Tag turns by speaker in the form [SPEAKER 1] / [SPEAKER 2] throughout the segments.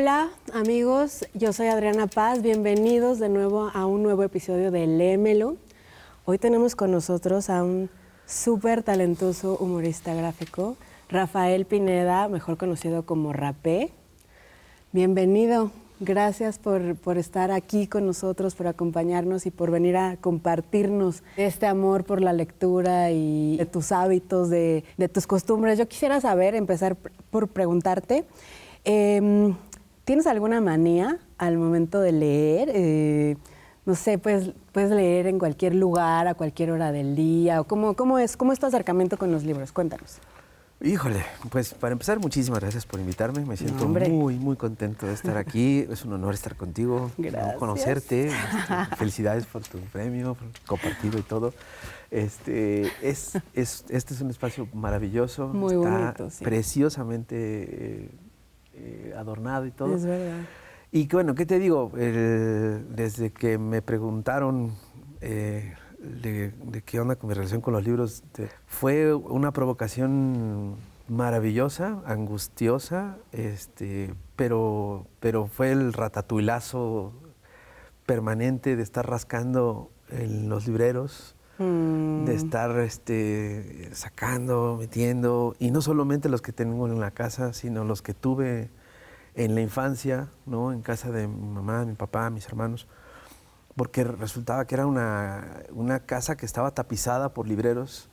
[SPEAKER 1] Hola amigos, yo soy Adriana Paz, bienvenidos de nuevo a un nuevo episodio de Léemelo. Hoy tenemos con nosotros a un súper talentoso humorista gráfico, Rafael Pineda, mejor conocido como Rapé. Bienvenido, gracias por estar aquí con nosotros, por acompañarnos y por venir a compartirnos este amor por la lectura y de tus hábitos, de tus costumbres. Yo quisiera saber, empezar por preguntarte, ¿tienes alguna manía al momento de leer? No sé, puedes leer en cualquier lugar, a cualquier hora del día. ¿O cómo es tu acercamiento con los libros? Cuéntanos.
[SPEAKER 2] Híjole, pues para empezar, muchísimas gracias por invitarme. Me siento muy contento de estar aquí. Es un honor estar contigo, conocerte. Felicidades por tu premio, por compartido y todo. Este es un espacio maravilloso.
[SPEAKER 1] Muy bonito, sí.
[SPEAKER 2] Preciosamente adornado y todo.
[SPEAKER 1] Es verdad.
[SPEAKER 2] Y bueno, ¿qué te digo? Desde que me preguntaron de qué onda con mi relación con los libros, fue una provocación maravillosa, angustiosa, pero fue el ratatuilazo permanente de estar rascando en los libreros, de estar sacando, metiendo, y no solamente los que tengo en la casa, sino los que tuve en la infancia, ¿no? En casa de mi mamá, mi papá, mis hermanos, porque resultaba que era una casa que estaba tapizada por libreros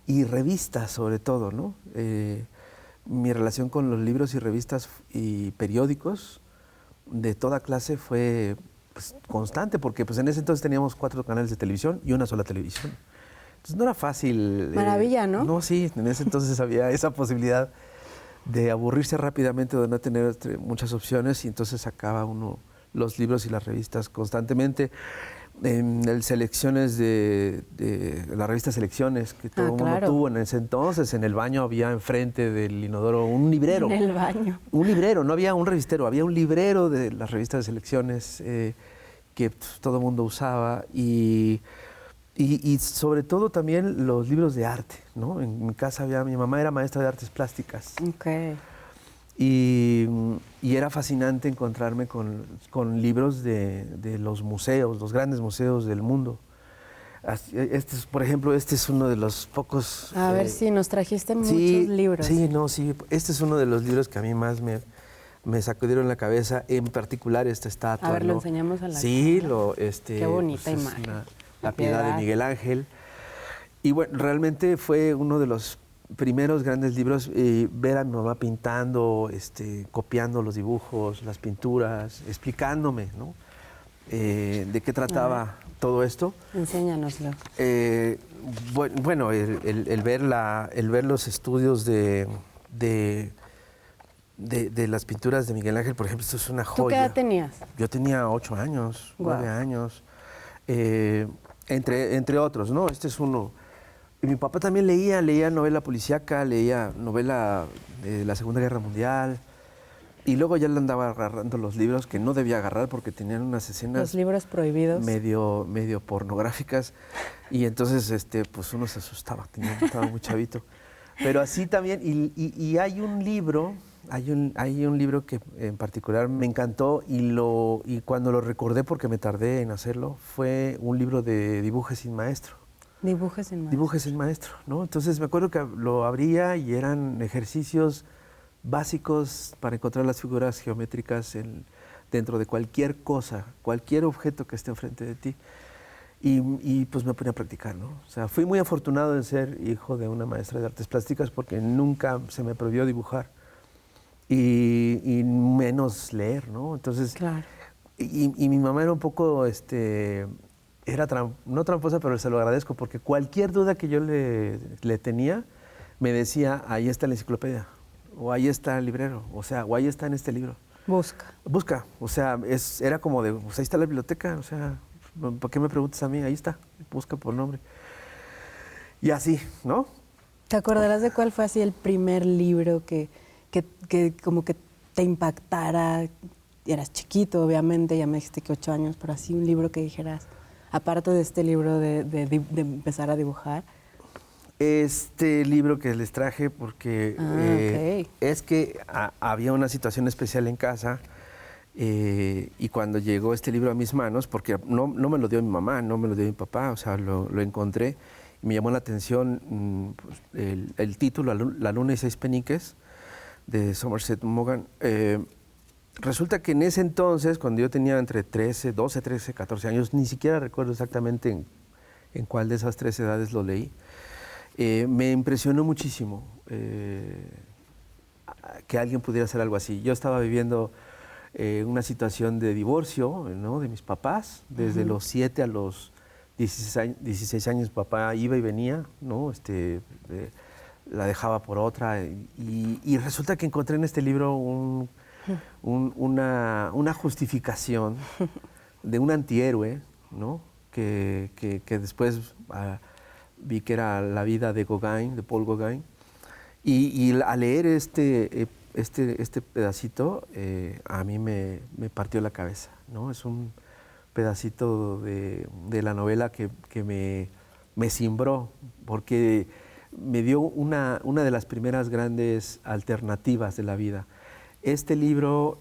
[SPEAKER 2] y revistas sobre todo, ¿no? Mi relación con los libros y revistas y periódicos de toda clase fue pues, constante, porque pues, en ese entonces teníamos 4 canales de televisión y una sola televisión. Entonces no era fácil.
[SPEAKER 1] Maravilla, ¿no?
[SPEAKER 2] No, sí, en ese entonces había esa posibilidad de aburrirse rápidamente, de no tener muchas opciones, y entonces sacaba uno los libros y las revistas constantemente. En selecciones de la revista Selecciones, que todo el mundo tuvo en ese entonces, en el baño había enfrente del inodoro un librero.
[SPEAKER 1] En el baño.
[SPEAKER 2] Un librero, no había un revistero, había un librero de las revistas de Selecciones que todo el mundo usaba, y sobre todo también los libros de arte, ¿no? En mi casa mi mamá era maestra de artes plásticas.
[SPEAKER 1] Okay.
[SPEAKER 2] Y era fascinante encontrarme con libros de los museos, los grandes museos del mundo. Por ejemplo, este es uno de los pocos...
[SPEAKER 1] A ver si nos trajiste muchos libros.
[SPEAKER 2] Sí, este es uno de los libros que a mí más me sacudieron la cabeza, en particular esta estatua.
[SPEAKER 1] A ver,
[SPEAKER 2] ¿no?
[SPEAKER 1] lo enseñamos a la
[SPEAKER 2] Sí,
[SPEAKER 1] cámara. Qué bonita
[SPEAKER 2] pues
[SPEAKER 1] imagen.
[SPEAKER 2] La Piedad de Miguel Ángel. Y bueno, realmente fue uno de los primeros grandes libros, ver a mi mamá pintando, copiando los dibujos, las pinturas, explicándome, ¿no? De qué trataba todo esto.
[SPEAKER 1] Enséñanoslo.
[SPEAKER 2] Bueno, el ver los estudios de las pinturas de Miguel Ángel, por ejemplo, esto es una joya.
[SPEAKER 1] ¿Tú qué edad tenías?
[SPEAKER 2] Yo tenía 8 años, 9 años, entre otros, ¿no? Este es uno. Y mi papá también leía novela policíaca, leía novela de la Segunda Guerra Mundial, y luego ya le andaba agarrando los libros que no debía agarrar porque tenían unas escenas...
[SPEAKER 1] Los libros prohibidos.
[SPEAKER 2] Medio pornográficas, y entonces pues uno se asustaba, estaba muy chavito. Pero así también, y hay un libro que en particular me encantó, y cuando lo recordé, porque me tardé en hacerlo, fue un libro de Dibuje sin maestro.
[SPEAKER 1] Dibuje sin maestro.
[SPEAKER 2] Dibuje sin maestro, ¿no? Entonces me acuerdo que lo abría y eran ejercicios básicos para encontrar las figuras geométricas dentro de cualquier cosa, cualquier objeto que esté enfrente de ti. Y pues me ponía a practicar, ¿no? O sea, fui muy afortunado en ser hijo de una maestra de artes plásticas, porque nunca se me prohibió dibujar y menos leer, ¿no? Entonces,
[SPEAKER 1] claro.
[SPEAKER 2] Y mi mamá era un poco, no tramposa, pero se lo agradezco, porque cualquier duda que yo le tenía, me decía, ahí está la enciclopedia, o ahí está el librero, o ahí está en este libro. Busca, o sea, era como de, pues ahí está la biblioteca, o sea, ¿por qué me preguntas a mí? Ahí está, busca por nombre. Y así, ¿no?
[SPEAKER 1] ¿Te acordarás de cuál fue así el primer libro que como que te impactara? Eras chiquito, obviamente, ya me dijiste que 8 años, pero así un libro que dijeras, aparte de este libro de empezar a dibujar.
[SPEAKER 2] Este libro que les traje porque es que había una situación especial en casa Y cuando llegó este libro a mis manos, porque no me lo dio mi mamá, no me lo dio mi papá, o sea, lo encontré y me llamó la atención pues, el título, La luna y seis peniques, de Somerset Maugham. Resulta que en ese entonces, cuando yo tenía entre 12, 13, 14 años, ni siquiera recuerdo exactamente en cuál de esas 3 edades lo leí, me impresionó muchísimo que alguien pudiera hacer algo así. Yo estaba viviendo una situación de divorcio, ¿no?, de mis papás. Desde los 7 a los 16 años papá iba y venía, ¿no? La dejaba por otra. Y resulta que encontré en este libro una justificación de un antihéroe, ¿no?, que después vi que era la vida de Gauguin, de Paul Gauguin. Y al leer este pedacito, a mí me partió la cabeza, ¿no? Es un pedacito de la novela que me cimbró, porque me dio una de las primeras grandes alternativas de la vida. Este libro,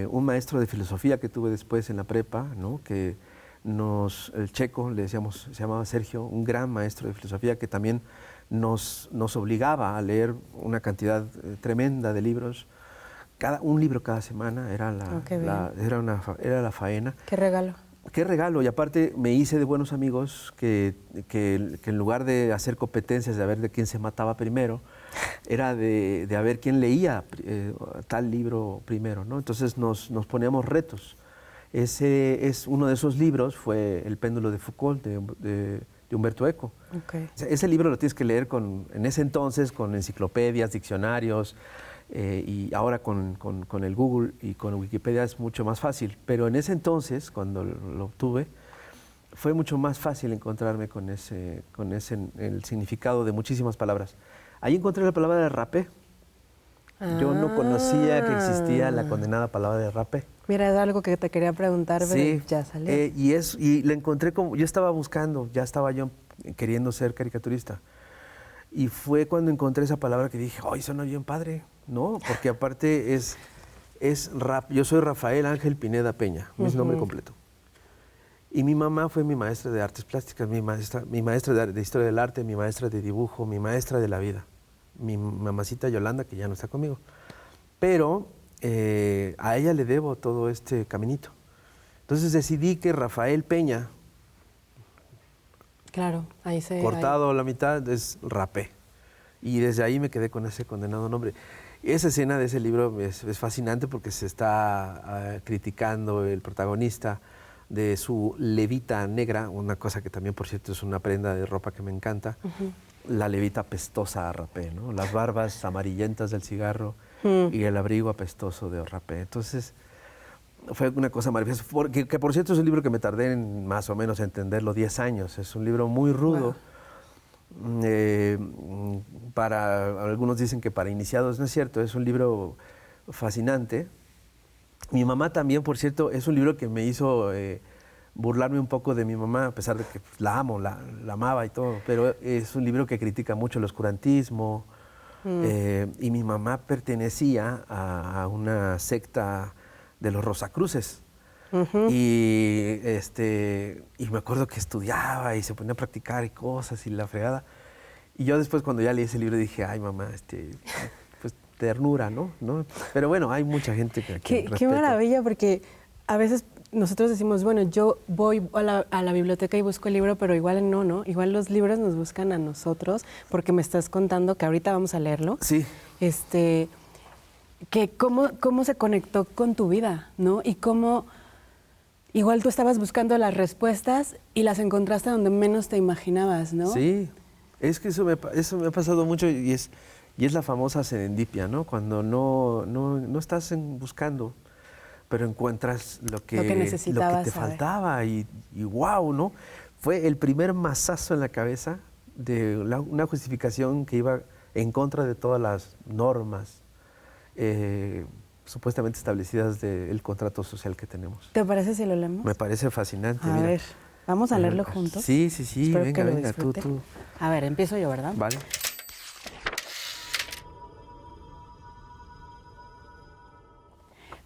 [SPEAKER 2] un maestro de filosofía que tuve después en la prepa, ¿no?, que el checo, le decíamos, se llamaba Sergio, un gran maestro de filosofía que también nos obligaba a leer una cantidad tremenda de libros, un libro cada semana, era la faena.
[SPEAKER 1] Qué regalo.
[SPEAKER 2] Qué regalo, y aparte me hice de buenos amigos que en lugar de hacer competencias de a ver de quién se mataba primero, era de a ver quién leía tal libro primero, ¿no? Entonces nos poníamos retos. Uno de esos libros fue El péndulo de Foucault, de Humberto Eco.
[SPEAKER 1] Okay.
[SPEAKER 2] Ese libro lo tienes que leer en ese entonces con enciclopedias, diccionarios, y ahora con el Google y con Wikipedia es mucho más fácil. Pero en ese entonces, cuando lo obtuve, fue mucho más fácil encontrarme con el significado de muchísimas palabras. Ahí encontré la palabra de rapé. Yo no conocía que existía la condenada palabra de rapé.
[SPEAKER 1] Mira, es algo que te quería preguntar, pero
[SPEAKER 2] sí,
[SPEAKER 1] ya salió.
[SPEAKER 2] Y la encontré como, yo estaba buscando, ya estaba yo queriendo ser caricaturista. Y fue cuando encontré esa palabra que dije, ¡ay, suena bien padre! ¿No? Porque aparte yo soy Rafael Ángel Pineda Peña, mi nombre completo. Y mi mamá fue mi maestra de artes plásticas, mi maestra de historia del arte, mi maestra de dibujo, mi maestra de la vida. Mi mamacita Yolanda, que ya no está conmigo. Pero a ella le debo todo este caminito. Entonces decidí que Rafael Peña,
[SPEAKER 1] claro,
[SPEAKER 2] cortado a la mitad, es rapé. Y desde ahí me quedé con ese condenado nombre. Esa escena de ese libro es fascinante porque se está criticando el protagonista de su levita negra, una cosa que también, por cierto, es una prenda de ropa que me encanta, la levita apestosa a rapé, ¿no? Las barbas amarillentas del cigarro y el abrigo apestoso de rapé. Entonces, fue una cosa maravillosa, que por cierto es un libro que me tardé en más o menos entenderlo 10 años. Es un libro muy rudo. Wow. Algunos dicen que para iniciados, no es cierto, es un libro fascinante. Mi mamá también, por cierto, es un libro que me hizo burlarme un poco de mi mamá, a pesar de que la amo, la amaba y todo, pero es un libro que critica mucho el oscurantismo. Y mi mamá pertenecía a una secta de los Rosacruces. Y me acuerdo que estudiaba y se ponía a practicar y cosas y la fregada. Y yo después, cuando ya leí ese libro, dije, ay, mamá, pues ternura, ¿no? Pero bueno, hay mucha gente que
[SPEAKER 1] Qué maravilla, porque a veces nosotros decimos, bueno, yo voy a la biblioteca y busco el libro, pero igual no. Igual los libros nos buscan a nosotros, porque me estás contando que ahorita vamos a leerlo.
[SPEAKER 2] Sí.
[SPEAKER 1] Que cómo se conectó con tu vida, ¿no? Y cómo igual tú estabas buscando las respuestas y las encontraste donde menos te imaginabas, ¿no?
[SPEAKER 2] Sí, es que eso me ha pasado mucho y es la famosa serendipia, ¿no? Cuando no estás buscando, pero encuentras lo que te faltaba y wow, ¿no? Fue el primer mazazo en la cabeza de una justificación que iba en contra de todas las normas supuestamente establecidas del contrato social que tenemos.
[SPEAKER 1] ¿Te parece si lo leemos?
[SPEAKER 2] Me parece fascinante.
[SPEAKER 1] A ver, ¿vamos a leerlo juntos?
[SPEAKER 2] Sí,
[SPEAKER 1] Espero
[SPEAKER 2] venga, tú.
[SPEAKER 1] A ver, empiezo yo, ¿verdad?
[SPEAKER 2] Vale.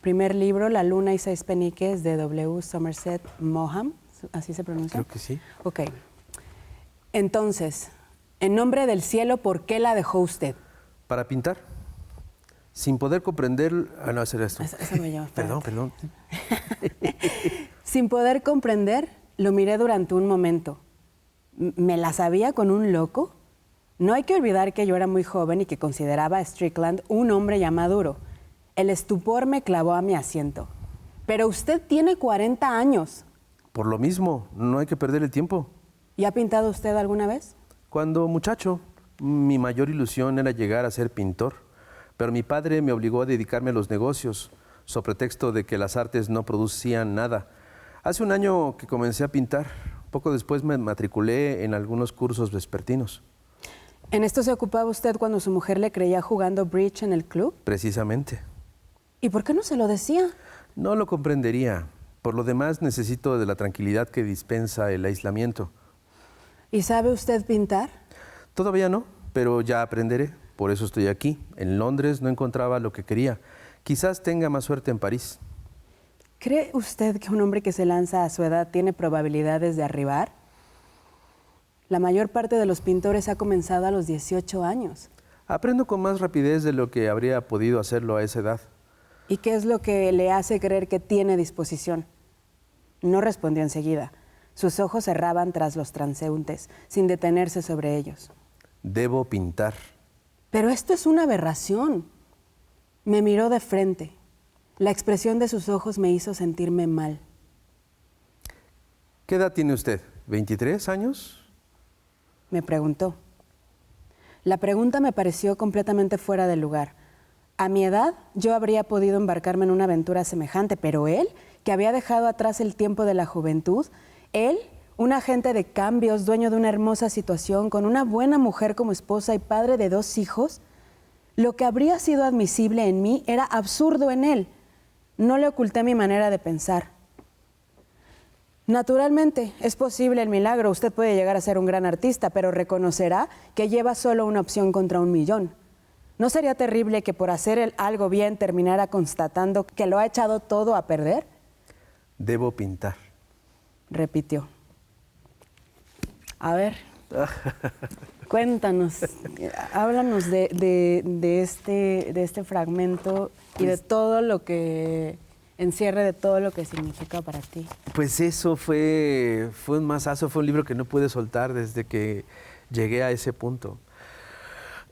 [SPEAKER 1] primer libro, La luna y 6 peniques, de W. Somerset Maugham. ¿Así se pronuncia?
[SPEAKER 2] Creo que sí.
[SPEAKER 1] Ok. Entonces, en nombre del cielo, ¿por qué la dejó usted?
[SPEAKER 2] Para pintar, sin poder comprender... Ah, no, hacer esto.
[SPEAKER 1] Eso me llama.
[SPEAKER 2] Perdón.
[SPEAKER 1] Sin poder comprender, lo miré durante un momento. ¿Me la sabía con un loco? No hay que olvidar que yo era muy joven y que consideraba a Strickland un hombre ya maduro. El estupor me clavó a mi asiento. Pero usted tiene 40 años.
[SPEAKER 2] Por lo mismo, no hay que perder el tiempo.
[SPEAKER 1] ¿Y ha pintado usted alguna vez?
[SPEAKER 2] Cuando muchacho, mi mayor ilusión era llegar a ser pintor, pero mi padre me obligó a dedicarme a los negocios, so pretexto de que las artes no producían nada. Hace un año que comencé a pintar, poco después me matriculé en algunos cursos vespertinos.
[SPEAKER 1] ¿En esto se ocupaba usted cuando su mujer le creía jugando bridge en el club?
[SPEAKER 2] Precisamente.
[SPEAKER 1] ¿Y por qué no se lo decía?
[SPEAKER 2] No lo comprendería. Por lo demás, necesito de la tranquilidad que dispensa el aislamiento.
[SPEAKER 1] ¿Y sabe usted pintar?
[SPEAKER 2] Todavía no, pero ya aprenderé. Por eso estoy aquí. En Londres no encontraba lo que quería. Quizás tenga más suerte en París.
[SPEAKER 1] ¿Cree usted que un hombre que se lanza a su edad tiene probabilidades de arribar? La mayor parte de los pintores ha comenzado a los 18 años.
[SPEAKER 2] Aprendo con más rapidez de lo que habría podido hacerlo a esa edad.
[SPEAKER 1] ¿Y qué es lo que le hace creer que tiene disposición? No respondió enseguida. Sus ojos erraban tras los transeúntes, sin detenerse sobre ellos.
[SPEAKER 2] Debo pintar.
[SPEAKER 1] Pero esto es una aberración. Me miró de frente. La expresión de sus ojos me hizo sentirme mal.
[SPEAKER 2] ¿Qué edad tiene usted? ¿23 años?
[SPEAKER 1] Me preguntó. La pregunta me pareció completamente fuera de lugar. A mi edad, yo habría podido embarcarme en una aventura semejante, pero él, que había dejado atrás el tiempo de la juventud, él, un agente de cambios, dueño de una hermosa situación, con una buena mujer como esposa y padre de 2 hijos, lo que habría sido admisible en mí era absurdo en él. No le oculté mi manera de pensar. Naturalmente, es posible el milagro. Usted puede llegar a ser un gran artista, pero reconocerá que lleva solo una opción contra 1.000.000. ¿No sería terrible que por hacer algo bien terminara constatando que lo ha echado todo a perder?
[SPEAKER 2] Debo pintar.
[SPEAKER 1] Repitió. A ver, cuéntanos, háblanos de este fragmento y de todo lo que encierre, de todo lo que significa para ti.
[SPEAKER 2] Pues eso fue un masazo, fue un libro que no pude soltar desde que llegué a ese punto.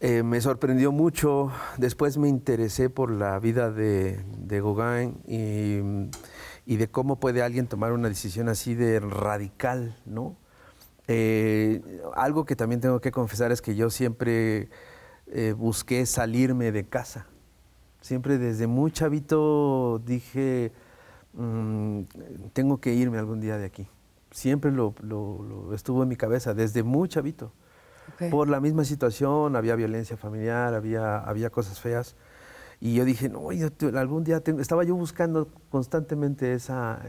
[SPEAKER 2] Me sorprendió mucho, después me interesé por la vida de Gauguin y de cómo puede alguien tomar una decisión así de radical, ¿no? Algo que también tengo que confesar es que yo siempre busqué salirme de casa. Siempre desde muy chavito dije, tengo que irme algún día de aquí. Siempre lo estuvo en mi cabeza, desde muy chavito. Okay. Por la misma situación, había violencia familiar, había cosas feas. Y yo dije, no, algún día estaba yo buscando constantemente esa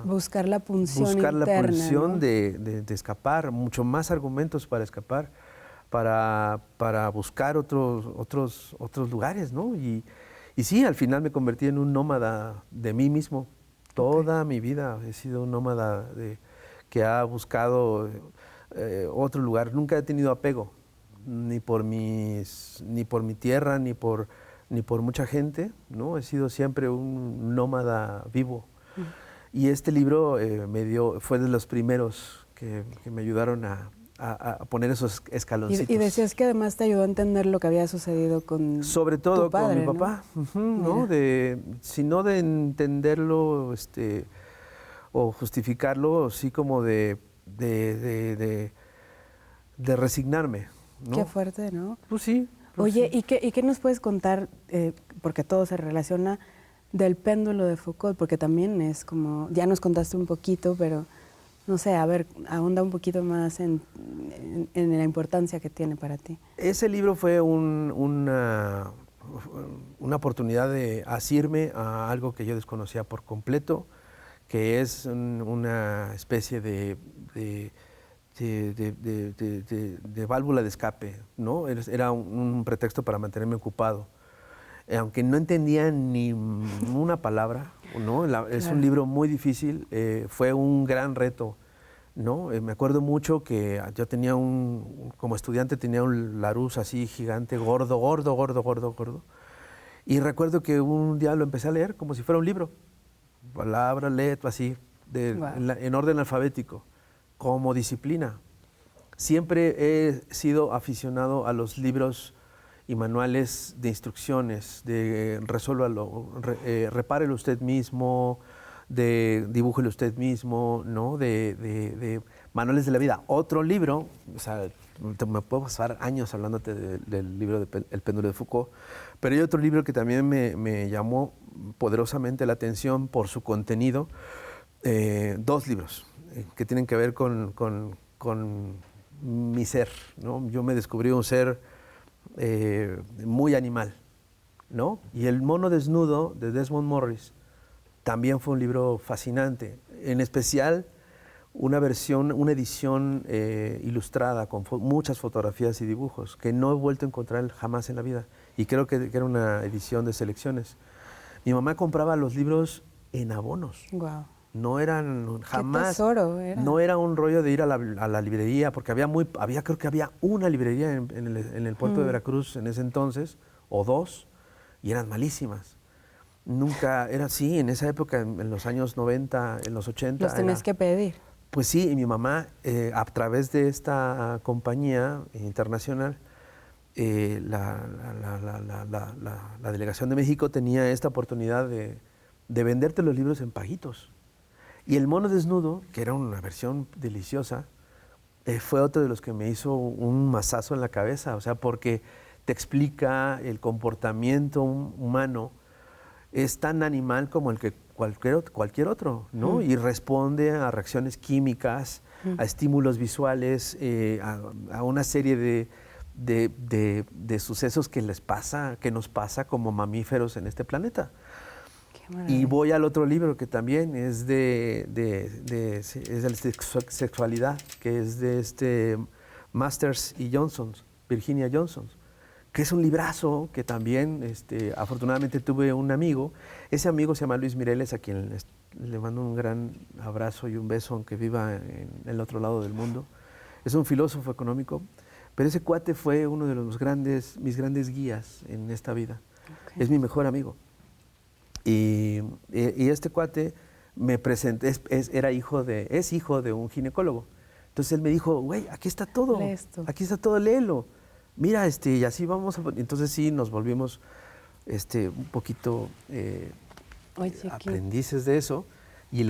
[SPEAKER 1] buscar la pulsión
[SPEAKER 2] interna, la pulsión, ¿no? de escapar, mucho más argumentos para escapar, para buscar otros lugares, ¿no? Y sí, al final me convertí en un nómada de mí mismo. Toda mi vida he sido un nómada que ha buscado otro lugar. Nunca he tenido apego, ni por mi tierra, ni por mucha gente, ¿no? He sido siempre un nómada vivo. Y este libro fue de los primeros que me ayudaron a poner esos escaloncitos.
[SPEAKER 1] Y decías que además te ayudó a entender lo que había sucedido con
[SPEAKER 2] sobre todo
[SPEAKER 1] tu padre,
[SPEAKER 2] con mi papá, ¿no? Sino de entenderlo o justificarlo, sí como de resignarme, ¿no?
[SPEAKER 1] Qué fuerte, ¿no?
[SPEAKER 2] Pues sí.
[SPEAKER 1] Oye,
[SPEAKER 2] sí.
[SPEAKER 1] ¿y qué nos puedes contar, porque todo se relaciona, del péndulo de Foucault? Porque también es como, ya nos contaste un poquito, pero no sé, a ver, ahonda un poquito más en la importancia que tiene para ti.
[SPEAKER 2] Ese libro fue una oportunidad de asirme a algo que yo desconocía por completo, que es una especie de válvula de escape, ¿no? Era un pretexto para mantenerme ocupado. aunque no entendía ni una palabra, ¿no? Es un libro muy difícil, fue un gran reto, ¿no? Me acuerdo mucho que yo tenía como estudiante tenía un Larousse así gigante, gordo, gordo, gordo, gordo, gordo. Y recuerdo que un día lo empecé a leer como si fuera un libro, palabra, letra, así, en orden alfabético, como disciplina. Siempre he sido aficionado a los libros y manuales de instrucciones, de resuélvalo, repárelo usted mismo, de dibújelo usted mismo, ¿no? De manuales de la vida. Otro libro, o sea, me puedo pasar años hablándote del libro de El péndulo de Foucault, pero hay otro libro que también me llamó poderosamente la atención por su contenido, dos libros que tienen que ver con mi ser, ¿no? Yo me descubrí un ser muy animal, ¿no? Y El mono desnudo de Desmond Morris también fue un libro fascinante, en especial una edición ilustrada con muchas fotografías y dibujos que no he vuelto a encontrar jamás en la vida, y creo que era una edición de selecciones. Mi mamá compraba los libros en abonos.
[SPEAKER 1] Wow.
[SPEAKER 2] No eran jamás.
[SPEAKER 1] Qué tesoro era.
[SPEAKER 2] No era un rollo de ir a la librería, porque creo que había una librería en el puerto de Veracruz en ese entonces, o dos, y eran malísimas. Nunca era así, en esa época, en los años 90, en los 80.
[SPEAKER 1] Los tenías que pedir.
[SPEAKER 2] Pues sí, y mi mamá, a través de esta compañía internacional, la Delegación de México tenía esta oportunidad de venderte los libros en paguitos. Y El mono desnudo, que era una versión deliciosa, fue otro de los que me hizo un mazazo en la cabeza, o sea, porque te explica el comportamiento humano, es tan animal como el que cualquier otro, ¿no? Y responde a reacciones químicas, a estímulos visuales, a una serie de sucesos que nos pasa como mamíferos en este planeta. Y voy al otro libro que también es de sexualidad, que es de Masters y Johnson, Virginia Johnson, que es un librazo que también afortunadamente tuve un amigo. Ese amigo se llama Luis Mireles, a quien le mando un gran abrazo y un beso, aunque viva en el otro lado del mundo. Es un filósofo económico, pero ese cuate fue uno de mis grandes guías en esta vida. Okay. Es mi mejor amigo. Y este cuate me presenté, es hijo de un ginecólogo. Entonces él me dijo, güey, aquí está todo, léelo. Mira, y así vamos. Entonces sí, nos volvimos un poquito aprendices de eso. Y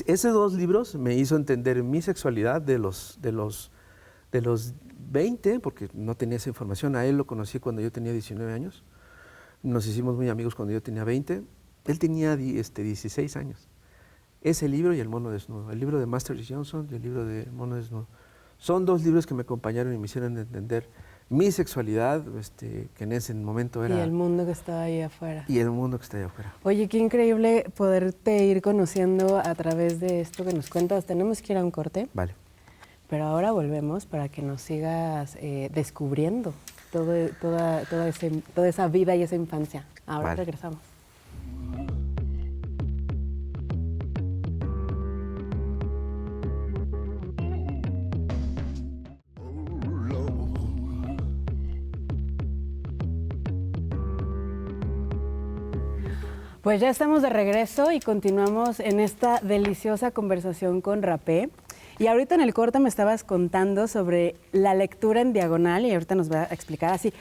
[SPEAKER 2] esos dos libros me hizo entender mi sexualidad de los 20, porque no tenía esa información. A él lo conocí cuando yo tenía 19 años. Nos hicimos muy amigos cuando yo tenía 20. Él tenía 16 años. Ese libro y El mono desnudo. El libro de Masters y Johnson y el libro de El mono desnudo. Son dos libros que me acompañaron y me hicieron entender mi sexualidad, que en ese momento era...
[SPEAKER 1] Y el mundo que estaba ahí afuera.
[SPEAKER 2] Y el mundo que está ahí afuera.
[SPEAKER 1] Oye, qué increíble poderte ir conociendo a través de esto que nos cuentas. Tenemos que ir a un corte.
[SPEAKER 2] Vale.
[SPEAKER 1] Pero ahora volvemos para que nos sigas descubriendo toda esa vida y esa infancia. Ahora
[SPEAKER 2] vale.
[SPEAKER 1] Regresamos. Pues ya estamos de regreso y continuamos en esta deliciosa conversación con Rapé. Y ahorita en el corte me estabas contando sobre la lectura en diagonal y ahorita nos va a explicar así.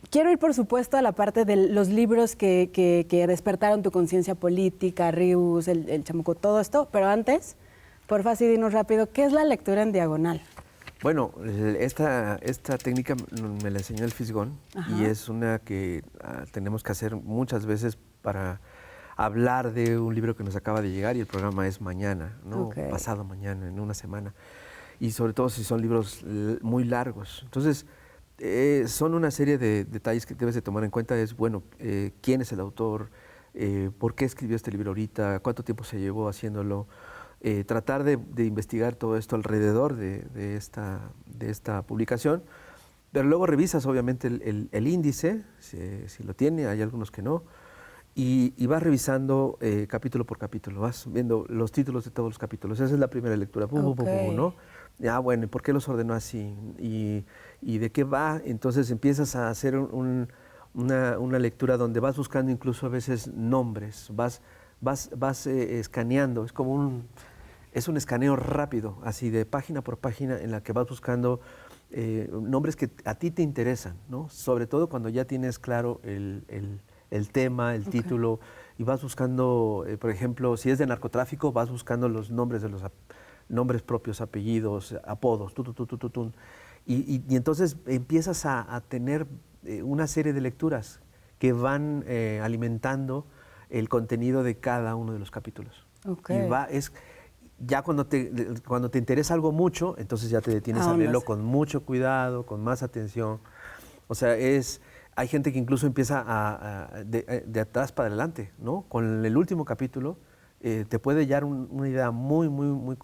[SPEAKER 1] Quiero ir, por supuesto, a la parte de los libros que despertaron tu conciencia política, Ríos, el Chamuco, todo esto. Pero antes, porfa, sí, dinos rápido, ¿qué es la lectura en diagonal?
[SPEAKER 2] Bueno, esta técnica me la enseñó el Fisgón. Ajá. Y es una que tenemos que hacer muchas veces para hablar de un libro que nos acaba de llegar y el programa es mañana, ¿no? Okay. Pasado mañana, en una semana. Y sobre todo si son libros muy largos. Entonces, son una serie de detalles que debes de tomar en cuenta. Es, bueno, quién es el autor, por qué escribió este libro ahorita, cuánto tiempo se llevó haciéndolo. Tratar de investigar todo esto alrededor de esta publicación. Pero luego revisas obviamente el índice, si lo tiene, hay algunos que no, y vas revisando capítulo por capítulo, vas viendo los títulos de todos los capítulos. Esa es la primera lectura, ¿no? Bueno, ¿y por qué los ordenó así? ¿Y de qué va? Entonces empiezas a hacer una lectura donde vas buscando incluso a veces nombres, vas escaneando, es un escaneo rápido, así de página por página, en la que vas buscando nombres que a ti te interesan, ¿no? Sobre todo cuando ya tienes claro el tema, el título, y vas buscando, por ejemplo, si es de narcotráfico, vas buscando los nombres de los nombres propios, apellidos, apodos, y entonces empiezas a tener una serie de lecturas que van alimentando el contenido de cada uno de los capítulos. Ya cuando te interesa algo mucho, entonces ya te detienes a leerlo con mucho cuidado, con más atención. O sea, hay gente que incluso empieza de atrás para adelante, ¿no? Con el último capítulo te puede dar una idea muy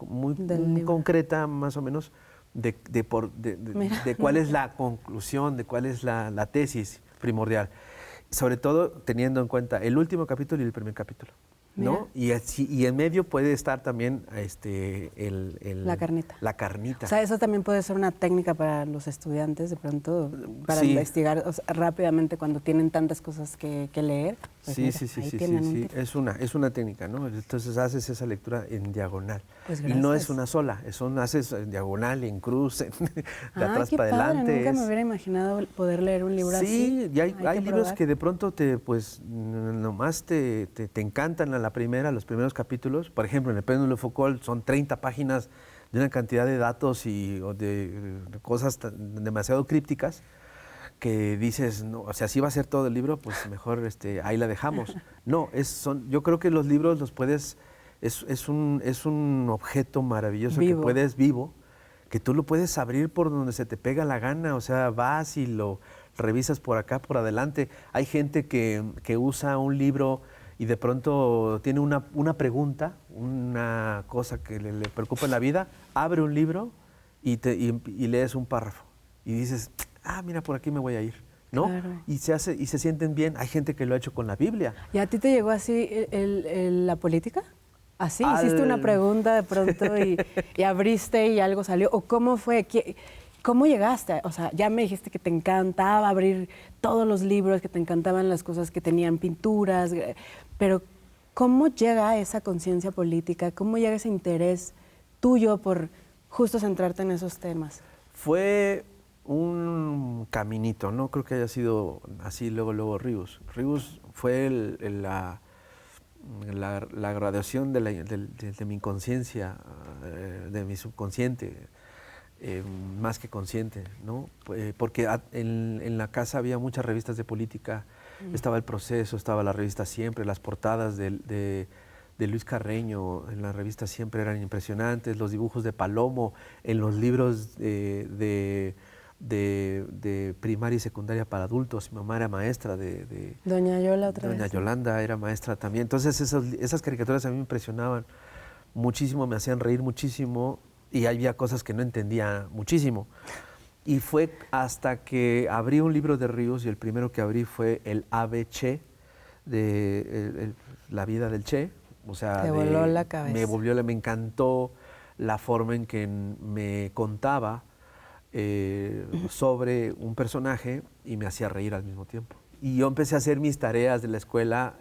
[SPEAKER 2] concreta, más o menos, de cuál es la conclusión, de cuál es la tesis primordial. Sobre todo teniendo en cuenta el último capítulo y el primer capítulo, ¿no? Y en medio puede estar también
[SPEAKER 1] la carnita.
[SPEAKER 2] La carnita.
[SPEAKER 1] O sea, eso también puede ser una técnica para los estudiantes, de pronto, para investigar rápidamente cuando tienen tantas cosas que leer. Pues
[SPEAKER 2] sí, es una técnica, ¿no? Entonces haces esa lectura en diagonal.
[SPEAKER 1] Pues
[SPEAKER 2] y no es una sola, haces en diagonal, en cruz, de atrás para adelante.
[SPEAKER 1] Nunca me hubiera imaginado poder leer un libro así.
[SPEAKER 2] Sí, y hay libros que de pronto nomás te encantan a la primera, los primeros capítulos. Por ejemplo, en El péndulo de Foucault son 30 páginas de una cantidad de datos o de cosas demasiado crípticas, que dices, no, o sea, si va a ser todo el libro, pues mejor ahí la dejamos. No, yo creo que los libros los puedes, es un objeto maravilloso vivo, que tú lo puedes abrir por donde se te pega la gana, o sea, vas y lo revisas por acá, por adelante. Hay gente que usa un libro y de pronto tiene una pregunta, una cosa que le preocupa en la vida, abre un libro y lees un párrafo y dices, mira, por aquí me voy a ir, ¿no? Claro. Y se sienten bien. Hay gente que lo ha hecho con la Biblia.
[SPEAKER 1] ¿Y a ti te llegó así la política? ¿Así? ¿Hiciste una pregunta de pronto y abriste y algo salió? ¿O cómo fue? ¿Cómo llegaste? O sea, ya me dijiste que te encantaba abrir todos los libros, que te encantaban las cosas que tenían pinturas, pero ¿cómo llega esa conciencia política? ¿Cómo llega ese interés tuyo por justo centrarte en esos temas?
[SPEAKER 2] Fue un caminito, no creo que haya sido así luego Ríos. Ríos fue la graduación de mi inconsciencia, de mi subconsciente, más que consciente, ¿no? Porque en la casa había muchas revistas de política, estaba El Proceso, estaba la revista Siempre, las portadas de Luis Carreño en la revista Siempre eran impresionantes, los dibujos de Palomo en los libros de primaria y secundaria para adultos. Mi mamá era maestra de
[SPEAKER 1] Doña Yola
[SPEAKER 2] Doña Yolanda era maestra también. Entonces esas caricaturas a mí me impresionaban muchísimo, me hacían reír muchísimo y había cosas que no entendía muchísimo. Y fue hasta que abrí un libro de Ríos y el primero que abrí fue el Ave Che, la vida del Che. O sea,
[SPEAKER 1] te voló la cabeza.
[SPEAKER 2] Me encantó la forma en que me contaba sobre un personaje y me hacía reír al mismo tiempo. Y yo empecé a hacer mis tareas de la escuela,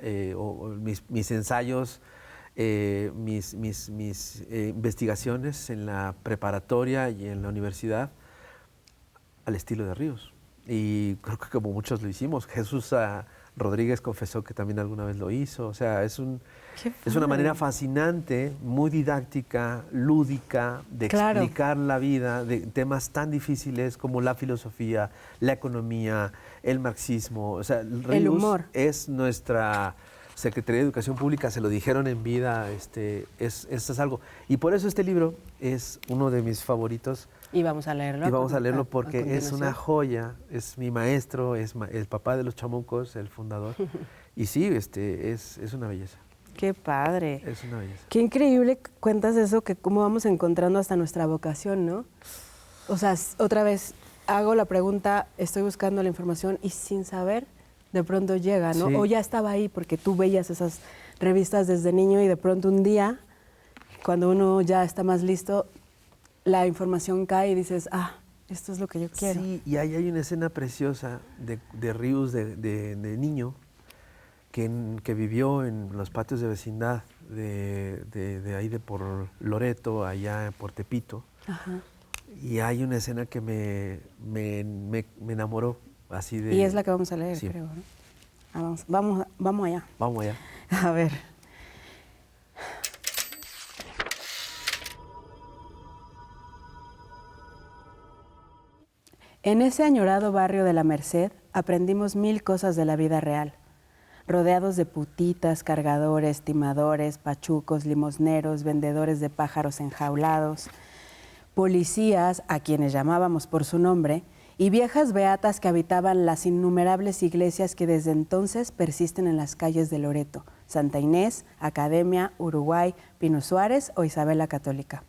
[SPEAKER 2] mis ensayos, mis investigaciones en la preparatoria y en la universidad al estilo de Ríos. Y creo que como muchos lo hicimos. Jesús Rodríguez confesó que también alguna vez lo hizo. O sea, es una manera fascinante, muy didáctica, lúdica, de explicar la vida, de temas tan difíciles como la filosofía, la economía, el marxismo. O sea, Ríos
[SPEAKER 1] el humor.
[SPEAKER 2] Es nuestra Secretaría de Educación Pública, se lo dijeron en vida, esto es algo. Y por eso este libro es uno de mis favoritos.
[SPEAKER 1] Y vamos a leerlo.
[SPEAKER 2] Y vamos a leerlo porque es una joya, es mi maestro, es el papá de los chamucos, el fundador. Y sí, es una belleza.
[SPEAKER 1] Qué padre.
[SPEAKER 2] Es una belleza.
[SPEAKER 1] Qué increíble cuentas eso, que cómo vamos encontrando hasta nuestra vocación, ¿no? O sea, otra vez, hago la pregunta, estoy buscando la información y sin saber, de pronto llega, ¿no?
[SPEAKER 2] Sí.
[SPEAKER 1] O ya estaba ahí porque tú veías esas revistas desde niño y de pronto un día, cuando uno ya está más listo, la información cae y dices, esto es lo que yo quiero.
[SPEAKER 2] Sí, y ahí hay una escena preciosa de Ríos de niño que vivió en los patios de vecindad de ahí de por Loreto, allá por Tepito.
[SPEAKER 1] Ajá.
[SPEAKER 2] Y hay una escena que me enamoró así de...
[SPEAKER 1] Y es la que vamos a leer,
[SPEAKER 2] sí.
[SPEAKER 1] creo, ¿no? Vamos allá.
[SPEAKER 2] Vamos allá.
[SPEAKER 1] A ver. En ese añorado barrio de la Merced aprendimos 1000 cosas de la vida real, rodeados de putitas, cargadores, timadores, pachucos, limosneros, vendedores de pájaros enjaulados, policías, a quienes llamábamos por su nombre, y viejas beatas que habitaban las innumerables iglesias que desde entonces persisten en las calles de Loreto, Santa Inés, Academia, Uruguay, Pino Suárez o Isabel la Católica.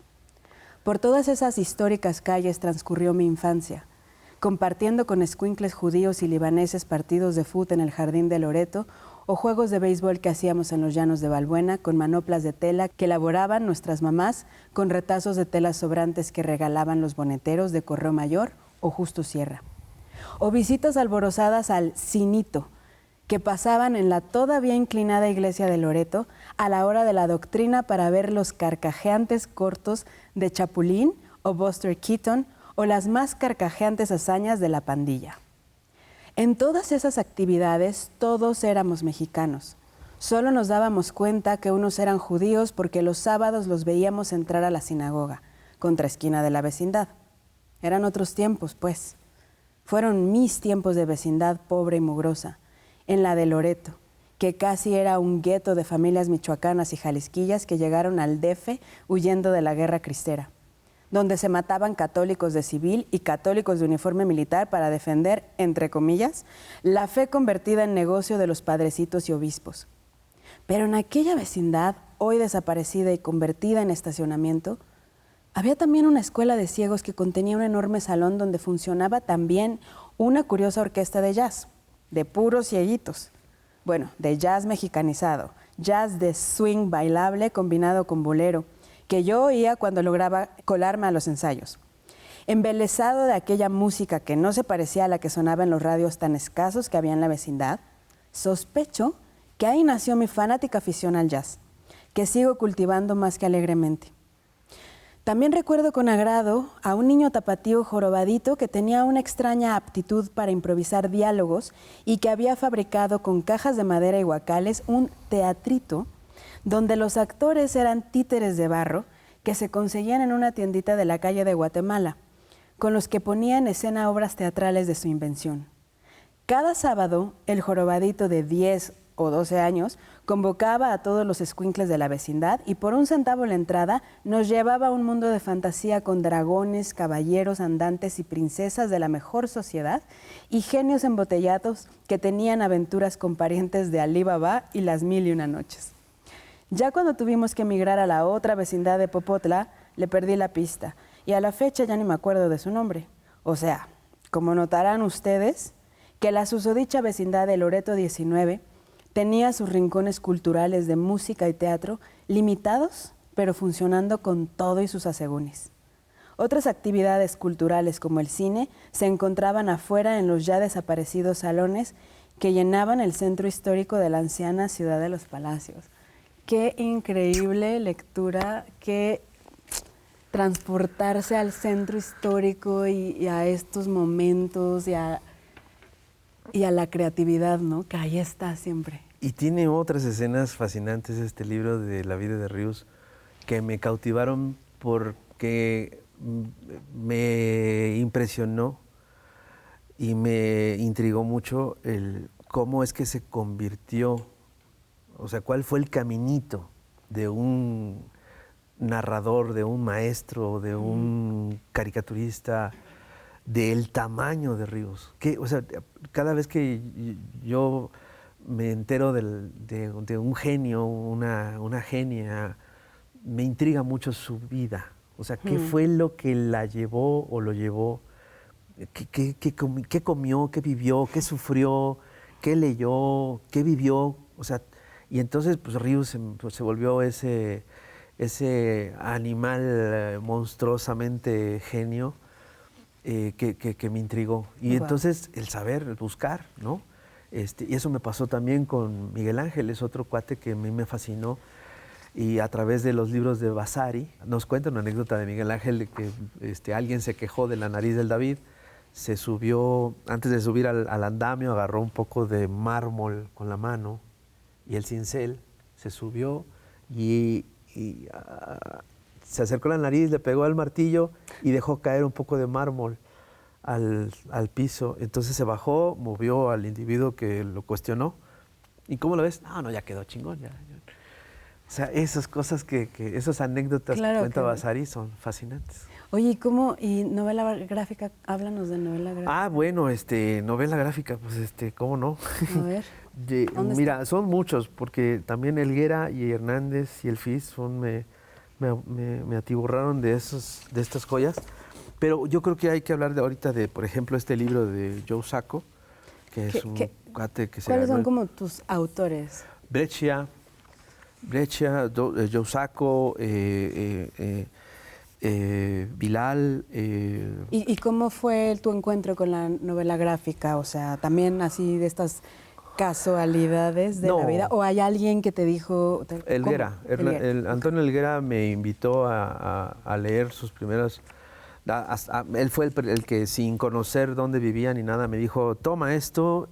[SPEAKER 1] Por todas esas históricas calles transcurrió mi infancia, compartiendo con escuincles judíos y libaneses partidos de fútbol en el jardín de Loreto o juegos de béisbol que hacíamos en los llanos de Balbuena con manoplas de tela que elaboraban nuestras mamás con retazos de telas sobrantes que regalaban los boneteros de Correo Mayor o Justo Sierra. O visitas alborozadas al Cinito, que pasaban en la todavía inclinada iglesia de Loreto a la hora de la doctrina para ver los carcajeantes cortos de Chapulín o Buster Keaton o las más carcajeantes hazañas de la pandilla. En todas esas actividades todos éramos mexicanos. Solo nos dábamos cuenta que unos eran judíos porque los sábados los veíamos entrar a la sinagoga, contraesquina de la vecindad. Eran otros tiempos, pues. Fueron mis tiempos de vecindad pobre y mugrosa, en la de Loreto, que casi era un gueto de familias michoacanas y jalisquillas que llegaron al DF huyendo de la guerra cristera, donde se mataban católicos de civil y católicos de uniforme militar para defender, entre comillas, la fe convertida en negocio de los padrecitos y obispos. Pero en aquella vecindad, hoy desaparecida y convertida en estacionamiento, había también una escuela de ciegos que contenía un enorme salón donde funcionaba también una curiosa orquesta de jazz, de puros cieguitos. Bueno, de jazz mexicanizado, jazz de swing bailable combinado con bolero, que yo oía cuando lograba colarme a los ensayos. Embelesado de aquella música que no se parecía a la que sonaba en los radios tan escasos que había en la vecindad, sospecho que ahí nació mi fanática afición al jazz, que sigo cultivando más que alegremente. También recuerdo con agrado a un niño tapatío jorobadito que tenía una extraña aptitud para improvisar diálogos y que había fabricado con cajas de madera y guacales un teatrito donde los actores eran títeres de barro que se conseguían en una tiendita de la calle de Guatemala, con los que ponía en escena obras teatrales de su invención. Cada sábado, el jorobadito de 10 o 12 años convocaba a todos los escuincles de la vecindad y por 1 centavo la entrada nos llevaba a un mundo de fantasía con dragones, caballeros andantes y princesas de la mejor sociedad y genios embotellados que tenían aventuras con parientes de Alí Baba y las 1001 noches. Ya cuando tuvimos que emigrar a la otra vecindad de Popotla, le perdí la pista y a la fecha ya ni me acuerdo de su nombre. O sea, como notarán ustedes, que la susodicha vecindad de Loreto 19 tenía sus rincones culturales de música y teatro limitados, pero funcionando con todo y sus asegúnes. Otras actividades culturales como el cine se encontraban afuera en los ya desaparecidos salones que llenaban el centro histórico de la anciana ciudad de los Palacios. Qué increíble lectura, qué transportarse al centro histórico y a estos momentos y a la creatividad, ¿no? Que ahí está siempre.
[SPEAKER 2] Y tiene otras escenas fascinantes este libro de La vida de Ríos que me cautivaron porque me impresionó y me intrigó mucho el cómo es que se convirtió, o sea, cuál fue el caminito de un narrador, de un maestro, de un caricaturista, del tamaño de Ríos. Que, o sea, cada vez que yo me entero de un genio, una genia, me intriga mucho su vida. O sea, ¿qué fue lo que la llevó o lo llevó qué comió, qué vivió, qué sufrió, qué leyó, qué vivió. O sea, y entonces pues Ryu se volvió ese animal monstruosamente genio que me intrigó. Y
[SPEAKER 1] Wow.
[SPEAKER 2] entonces el saber, el buscar, ¿no? Y eso me pasó también con Miguel Ángel, es otro cuate que a mí me fascinó. Y a través de los libros de Vasari, nos cuenta una anécdota de Miguel Ángel de que alguien se quejó de la nariz del David, se subió, antes de subir al andamio, agarró un poco de mármol con la mano y el cincel, se subió y se acercó a la nariz, le pegó al martillo y dejó caer un poco de mármol al piso. Entonces se bajó, movió al individuo que lo cuestionó. ¿Y cómo lo ves? No, ya quedó chingón. O sea, esas cosas esas anécdotas
[SPEAKER 1] Claro
[SPEAKER 2] que cuenta
[SPEAKER 1] que-
[SPEAKER 2] Vasari son fascinantes.
[SPEAKER 1] Oye, ¿y novela gráfica? Háblanos de novela gráfica.
[SPEAKER 2] Bueno, novela gráfica, pues ¿cómo no?
[SPEAKER 1] A ver. ¿Dónde
[SPEAKER 2] Mira, son muchos, porque también Helguera y Hernández y el FIS me atiborraron de estas joyas. Pero yo creo que hay que hablar ahorita de, por ejemplo, este libro de Joe Sacco, que es un cuate que se
[SPEAKER 1] ¿Cuáles
[SPEAKER 2] ganó
[SPEAKER 1] son como tus autores?
[SPEAKER 2] Breccia, Joe Sacco, Bilal.
[SPEAKER 1] ¿Y cómo fue tu encuentro con la novela gráfica? O sea, también así de estas casualidades de la vida. ¿O hay alguien que te dijo?
[SPEAKER 2] Helguera. Antonio Helguera me invitó a leer sus primeras. Él fue el que, sin conocer dónde vivía ni nada, me dijo: toma esto.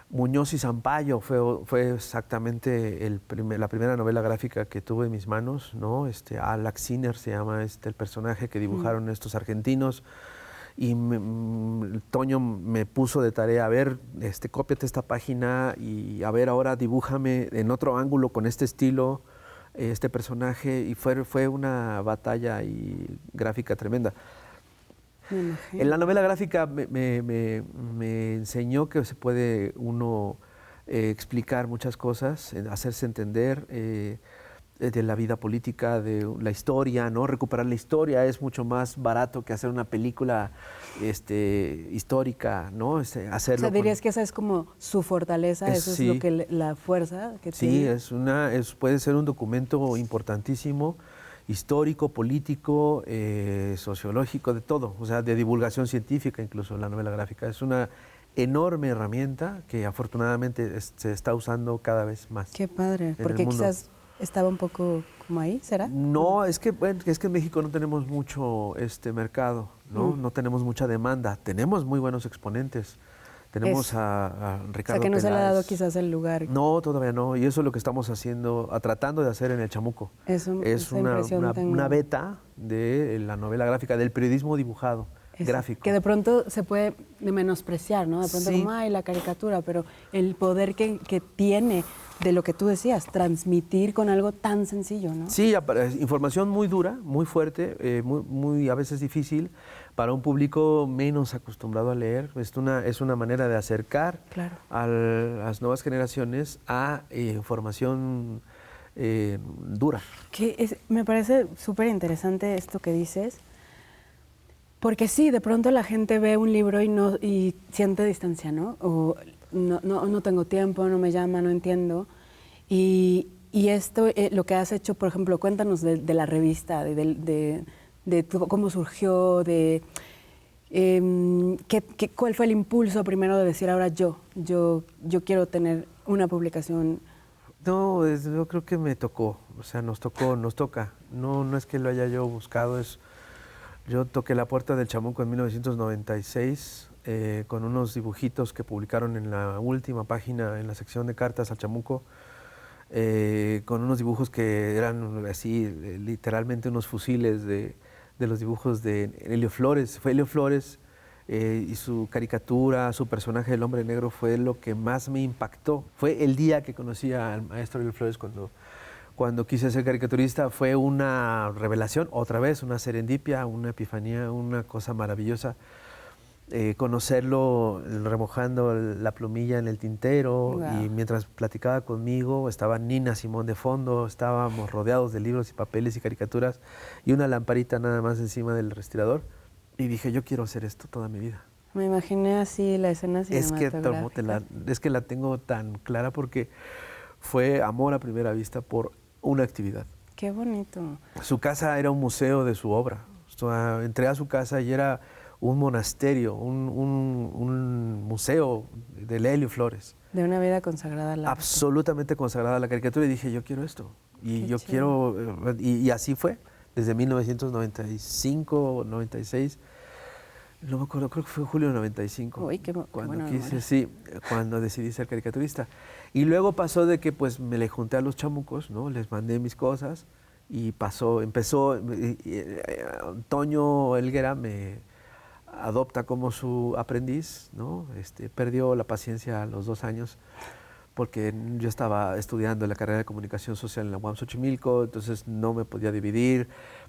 [SPEAKER 2] Muñoz y Sampaio fue exactamente la primera novela gráfica que tuve en mis manos, ¿no? Alax Sinner se llama el personaje que dibujaron estos argentinos. Y Toño me puso de tarea: a ver, cópiate esta página y a ver, ahora dibújame en otro ángulo con este estilo, este personaje. Y fue una batalla gráfica tremenda. En la novela gráfica me enseñó que se puede uno explicar muchas cosas, hacerse entender de la vida política, de la historia, ¿no? Recuperar la historia es mucho más barato que hacer una película histórica, ¿no? Hacerlo.
[SPEAKER 1] O sea, dirías que esa es como su fortaleza, eso
[SPEAKER 2] sí.
[SPEAKER 1] es lo que la fuerza que
[SPEAKER 2] Sí,
[SPEAKER 1] tiene.
[SPEAKER 2] puede ser un documento importantísimo, histórico, político, sociológico, de todo, o sea, de divulgación científica, incluso la novela gráfica. Es una enorme herramienta que afortunadamente se está usando cada vez más.
[SPEAKER 1] Qué padre,
[SPEAKER 2] en
[SPEAKER 1] porque
[SPEAKER 2] el mundo.
[SPEAKER 1] quizás estaba un poco como ahí, ¿será?
[SPEAKER 2] No, es que en México no tenemos mucho mercado, ¿no? No tenemos mucha demanda. Tenemos muy buenos exponentes. Tenemos a Ricardo
[SPEAKER 1] O sea, que no se le ha dado
[SPEAKER 2] Peláez.
[SPEAKER 1] quizás el lugar.
[SPEAKER 2] No, todavía no. Y eso es lo que estamos haciendo, tratando de hacer en el Chamuco.
[SPEAKER 1] Esa
[SPEAKER 2] Es
[SPEAKER 1] impresión tengo.
[SPEAKER 2] una beta de la novela gráfica, del periodismo dibujado, gráfico.
[SPEAKER 1] Que de pronto se puede menospreciar, ¿no? De pronto
[SPEAKER 2] Sí.
[SPEAKER 1] como, ay, la caricatura, pero el poder que tiene de lo que tú decías, transmitir con algo tan sencillo, ¿no?
[SPEAKER 2] Sí, información muy dura, muy fuerte, muy a veces difícil para un público menos acostumbrado a leer. Es una manera de acercar
[SPEAKER 1] Claro.
[SPEAKER 2] a las nuevas generaciones a información dura.
[SPEAKER 1] Me parece súper interesante esto que dices, porque sí, de pronto la gente ve un libro y siente distancia, ¿no? O no tengo tiempo, no me llama, no entiendo. Y esto, lo que has hecho, por ejemplo, cuéntanos de la revista, de cómo surgió, cuál fue el impulso primero de decir, ahora yo quiero tener una publicación.
[SPEAKER 2] No, yo creo que me tocó, o sea, nos toca. No es que lo haya yo buscado, yo toqué la puerta del Chamuco en 1996 con unos dibujitos que publicaron en la última página, en la sección de cartas al Chamuco, con unos dibujos que eran así, literalmente unos fusiles de los dibujos de Helio Flores. Fue Helio Flores y su caricatura, su personaje del Hombre Negro fue lo que más me impactó. Fue el día que conocí al maestro Helio Flores cuando quise ser caricaturista. Fue una revelación, otra vez, una serendipia, una epifanía, una cosa maravillosa. Conocerlo remojando la plumilla en el tintero.
[SPEAKER 1] Wow.
[SPEAKER 2] Y mientras platicaba conmigo estaba Nina Simón de fondo, estábamos rodeados de libros y papeles y caricaturas y una lamparita nada más encima del respirador. y dije, yo quiero hacer esto toda mi vida.
[SPEAKER 1] Me imaginé así la escena cinematográfica.
[SPEAKER 2] Es que la tengo tan clara porque fue amor a primera vista por una actividad.
[SPEAKER 1] Qué bonito.
[SPEAKER 2] Su casa era un museo de su obra. O sea, entré a su casa y era un monasterio, un museo de Lelio Flores.
[SPEAKER 1] De una vida consagrada al arte.
[SPEAKER 2] Absolutamente consagrada a la caricatura y dije, yo quiero esto. Y
[SPEAKER 1] Qué
[SPEAKER 2] yo
[SPEAKER 1] chido.
[SPEAKER 2] quiero, y así fue, desde 1995, 96. No me acuerdo, creo que fue julio de 95.
[SPEAKER 1] Uy, qué
[SPEAKER 2] cuando
[SPEAKER 1] buena
[SPEAKER 2] quise,
[SPEAKER 1] memoria.
[SPEAKER 2] sí, cuando decidí ser caricaturista. Y luego pasó de que pues me le junté a los chamucos, ¿no? Les mandé mis cosas y empezó, Toño Helguera me adopta como su aprendiz, ¿no? Perdió la paciencia a los 2 años porque yo estaba estudiando la carrera de comunicación social en la UAM Xochimilco, entonces no me podía dividir,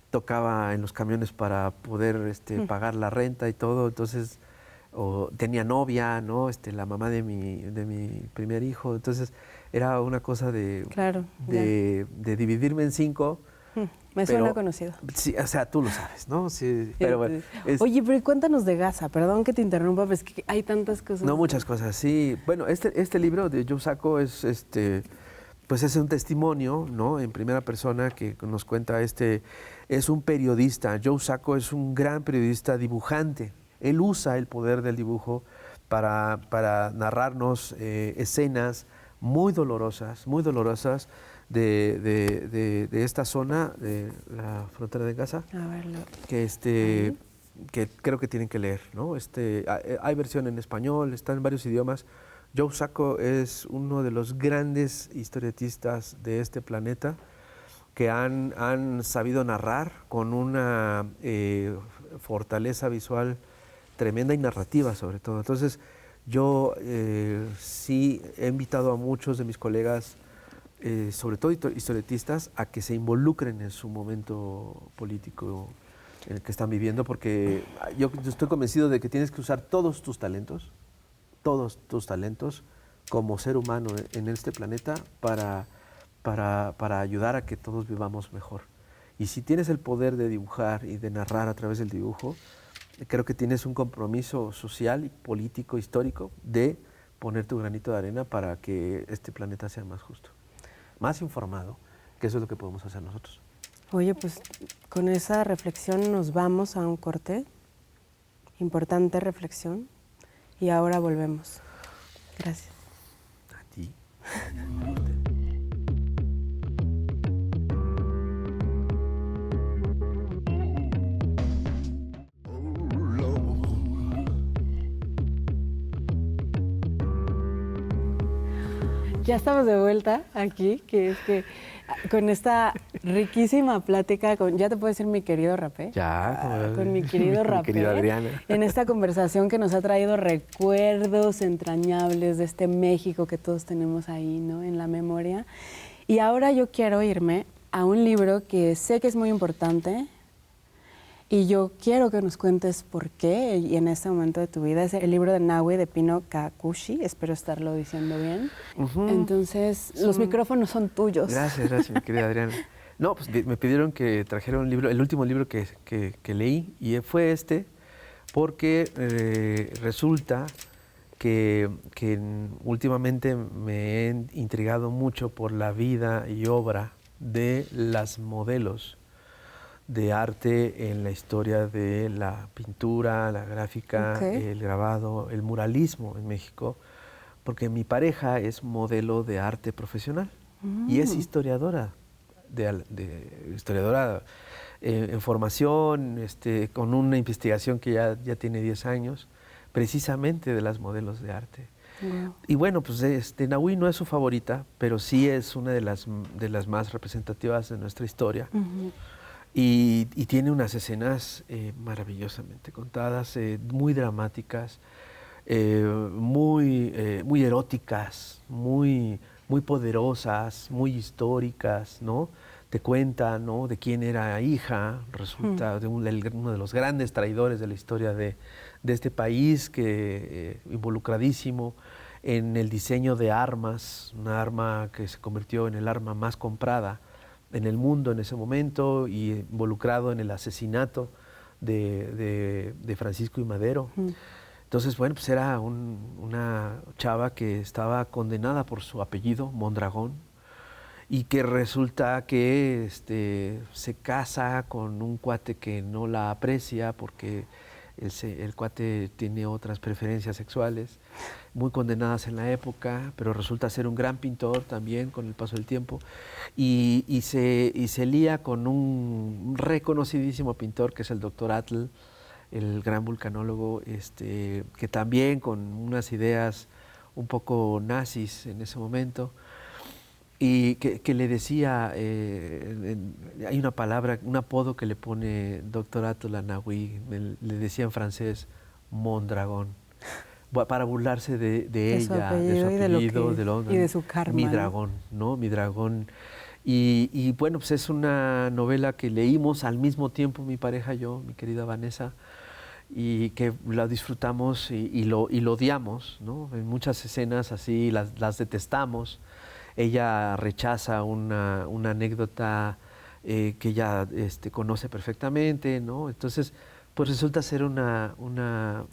[SPEAKER 2] tocaba en los camiones para poder pagar la renta y todo, entonces tenía novia, ¿no? La mamá de mi primer hijo, entonces era una cosa
[SPEAKER 1] Claro,
[SPEAKER 2] de dividirme en 5.
[SPEAKER 1] Me suena conocido.
[SPEAKER 2] Sí, o sea, tú lo sabes, ¿no? Sí, pero bueno.
[SPEAKER 1] Oye, pero cuéntanos de Gaza, perdón que te interrumpa, pero es que hay tantas cosas.
[SPEAKER 2] No, muchas cosas, sí. Bueno, este libro de Joe Sacco es, pues es un testimonio, ¿no? En primera persona que nos cuenta es un periodista. Joe Sacco es un gran periodista dibujante. Él usa el poder del dibujo para narrarnos escenas muy dolorosas de esta zona de la frontera de Gaza.
[SPEAKER 1] A verlo.
[SPEAKER 2] Que creo que tienen que leer, ¿no? Hay versión en español, está en varios idiomas. Joe Sacco es uno de los grandes historietistas de este planeta que han sabido narrar con una fortaleza visual tremenda y narrativa sobre todo. Entonces yo sí he invitado a muchos de mis colegas, sobre todo historietistas, a que se involucren en su momento político en el que están viviendo, porque yo estoy convencido de que tienes que usar todos tus talentos como ser humano en este planeta para ayudar a que todos vivamos mejor. Y si tienes el poder de dibujar y de narrar a través del dibujo, creo que tienes un compromiso social, político, histórico, de poner tu granito de arena para que este planeta sea más justo, más informado, que eso es lo que podemos hacer nosotros.
[SPEAKER 1] Oye, pues con esa reflexión nos vamos a un corte, importante reflexión, y ahora volvemos. Gracias.
[SPEAKER 2] A ti.
[SPEAKER 1] Ya estamos de vuelta aquí, que es que con esta riquísima plática, ya te puedo decir mi querido Rapé.
[SPEAKER 2] Ya,
[SPEAKER 1] con mi querido Rapé.
[SPEAKER 2] Mi querida Adriana.
[SPEAKER 1] En esta conversación que nos ha traído recuerdos entrañables de este México que todos tenemos ahí, ¿no? En la memoria. Y ahora yo quiero irme a un libro que sé que es muy importante y yo quiero que nos cuentes por qué y en este momento de tu vida. Es el libro de Nahui de Pino Kakushi, espero estarlo diciendo bien. Entonces, los micrófonos son tuyos.
[SPEAKER 2] Gracias, mi querida Adriana. No, pues me pidieron que trajera un libro, el último libro que leí, y fue porque resulta que últimamente me he intrigado mucho por la vida y obra de las modelos de arte en la historia de la pintura, la gráfica, el grabado, el muralismo en México, porque mi pareja es modelo de arte profesional y es historiadora, historiadora en formación, con una investigación que ya tiene 10 años, precisamente de las modelos de arte.
[SPEAKER 1] Wow.
[SPEAKER 2] Y bueno, pues Nahui no es su favorita, pero sí es una de las más representativas de nuestra historia. Y tiene unas escenas maravillosamente contadas, muy dramáticas, muy eróticas, muy poderosas, muy históricas, ¿no? Te cuenta, ¿no?, de quién era hija, resulta de uno de los grandes traidores de la historia de este país, que involucradísimo en el diseño de armas, una arma que se convirtió en el arma más comprada en el mundo en ese momento, y involucrado en el asesinato de Francisco y Madero. Entonces, bueno, pues era una chava que estaba condenada por su apellido, Mondragón, y que resulta que se casa con un cuate que no la aprecia porque el cuate tiene otras preferencias sexuales, muy condenadas en la época, pero resulta ser un gran pintor también con el paso del tiempo, y se lía con un reconocidísimo pintor que es el doctor Atl, el gran vulcanólogo, que también con unas ideas un poco nazis en ese momento, y que le decía, hay una palabra, un apodo que le pone doctor Atl a Nahui, le decía en francés Mondragón, para burlarse de ella, de su apellido,
[SPEAKER 1] y de su karma.
[SPEAKER 2] Mi dragón, ¿no? Mi dragón. Y bueno, pues es una novela que leímos al mismo tiempo mi pareja y yo, mi querida Vanessa, y que la disfrutamos y lo odiamos, ¿no? En muchas escenas así las detestamos. Ella rechaza una anécdota que ella conoce perfectamente, ¿no? Entonces, pues resulta ser una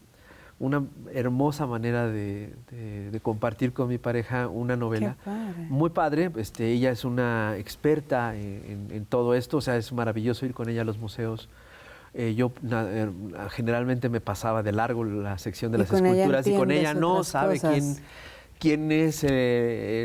[SPEAKER 2] hermosa manera de compartir con mi pareja una novela.
[SPEAKER 1] Qué padre.
[SPEAKER 2] Muy padre. Ella es una experta en todo esto, o sea, es maravilloso ir con ella a los museos. Yo generalmente me pasaba de largo la sección de las esculturas y con ella no sabe quién es,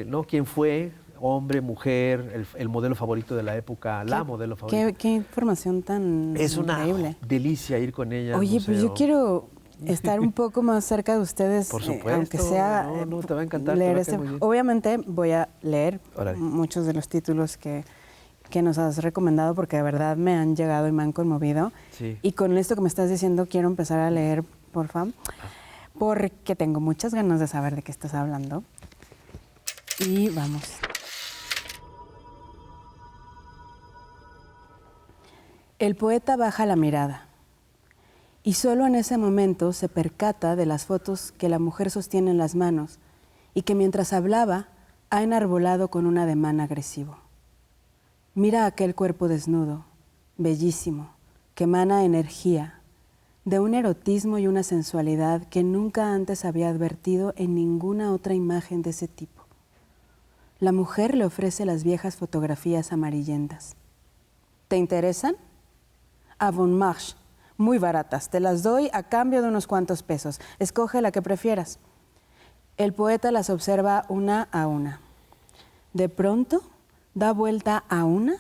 [SPEAKER 2] ¿no? Quién fue, hombre, mujer, el modelo favorito de la época, la modelo favorita.
[SPEAKER 1] Qué información tan
[SPEAKER 2] Es una
[SPEAKER 1] increíble.
[SPEAKER 2] delicia ir con ella.
[SPEAKER 1] Oye, pues yo quiero estar un poco más cerca de ustedes,
[SPEAKER 2] por supuesto,
[SPEAKER 1] aunque sea
[SPEAKER 2] no, te va a encantar.
[SPEAKER 1] leer Obviamente voy a leer
[SPEAKER 2] Órale.
[SPEAKER 1] muchos de los títulos que nos has recomendado porque de verdad me han llegado y me han conmovido.
[SPEAKER 2] Sí.
[SPEAKER 1] Y con esto que me estás diciendo quiero empezar a leer, porfa, porque tengo muchas ganas de saber de qué estás hablando. Y vamos. El poeta baja la mirada y solo en ese momento se percata de las fotos que la mujer sostiene en las manos y que mientras hablaba ha enarbolado con un ademán agresivo. Mira aquel cuerpo desnudo, bellísimo, que emana energía, de un erotismo y una sensualidad que nunca antes había advertido en ninguna otra imagen de ese tipo. La mujer le ofrece las viejas fotografías amarillentas. ¿Te interesan? A Bon Marche, muy baratas, te las doy a cambio de unos cuantos pesos. Escoge la que prefieras. El poeta las observa una a una. De pronto, da vuelta a una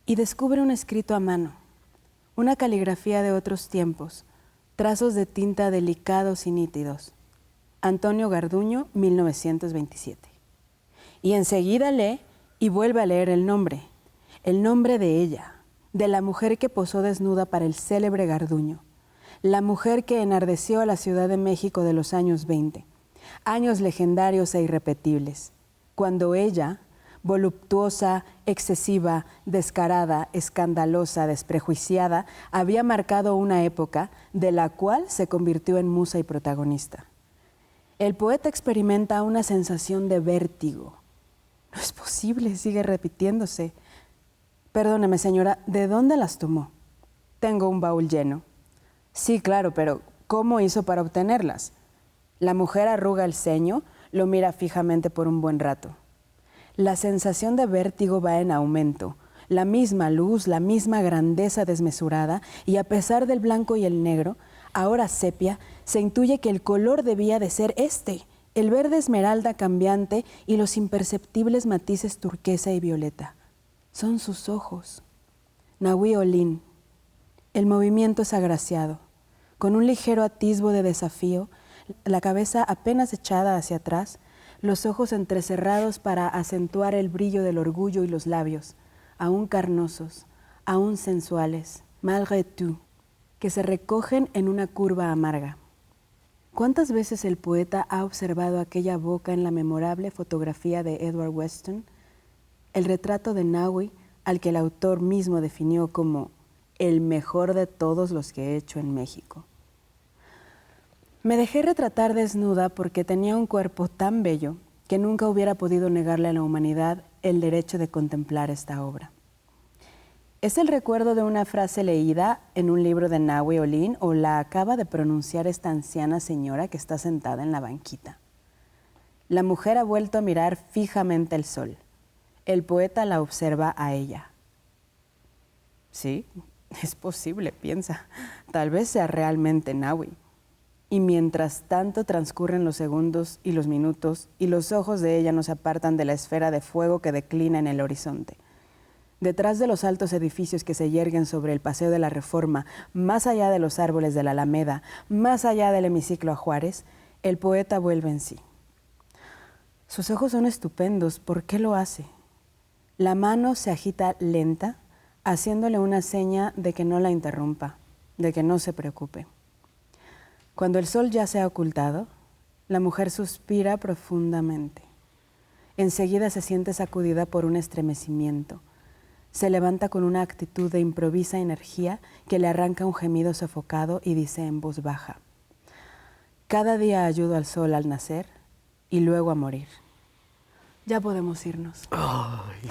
[SPEAKER 1] y descubre un escrito a mano, una caligrafía de otros tiempos, trazos de tinta delicados y nítidos. Antonio Garduño, 1927. Y enseguida lee y vuelve a leer el nombre de ella, de la mujer que posó desnuda para el célebre Garduño, la mujer que enardeció a la Ciudad de México de los años 20, años legendarios e irrepetibles, cuando ella, voluptuosa, excesiva, descarada, escandalosa, desprejuiciada, había marcado una época de la cual se convirtió en musa y protagonista. El poeta experimenta una sensación de vértigo. No es posible, sigue repitiéndose. Perdóneme, señora, ¿de dónde las tomó? Tengo un baúl lleno. Sí, claro, pero ¿cómo hizo para obtenerlas? La mujer arruga el ceño, lo mira fijamente por un buen rato. La sensación de vértigo va en aumento. La misma luz, la misma grandeza desmesurada, y a pesar del blanco y el negro, ahora sepia, se intuye que el color debía de ser el verde esmeralda cambiante y los imperceptibles matices turquesa y violeta. Son sus ojos. Nahui Olin. El movimiento es agraciado. Con un ligero atisbo de desafío, la cabeza apenas echada hacia atrás, los ojos entrecerrados para acentuar el brillo del orgullo y los labios, aún carnosos, aún sensuales, malgré tout, que se recogen en una curva amarga. ¿Cuántas veces el poeta ha observado aquella boca en la memorable fotografía de Edward Weston? El retrato de Nahui, al que el autor mismo definió como el mejor de todos los que he hecho en México. Me dejé retratar desnuda porque tenía un cuerpo tan bello que nunca hubiera podido negarle a la humanidad el derecho de contemplar esta obra.
[SPEAKER 3] ¿Es el recuerdo de una frase leída en un libro de Nahui Olin o la acaba de pronunciar esta anciana señora que está sentada en la banquita? La mujer ha vuelto a mirar fijamente el sol. El poeta la observa a ella. Sí, es posible, piensa. Tal vez sea realmente Nahui. Y mientras tanto transcurren los segundos y los minutos y los ojos de ella no se apartan de la esfera de fuego que declina en el horizonte. Detrás de los altos edificios que se yerguen sobre el Paseo de la Reforma, más allá de los árboles de la Alameda, más allá del hemiciclo a Juárez, el poeta vuelve en sí. Sus ojos son estupendos. ¿Por qué lo hace? La mano se agita lenta, haciéndole una seña de que no la interrumpa, de que no se preocupe. Cuando el sol ya se ha ocultado, la mujer suspira profundamente. Enseguida se siente sacudida por un estremecimiento. Se levanta con una actitud de improvisa energía que le arranca un gemido sofocado y dice en voz baja: cada día ayudo al sol al nacer y luego a morir. Ya podemos irnos.
[SPEAKER 2] Ay,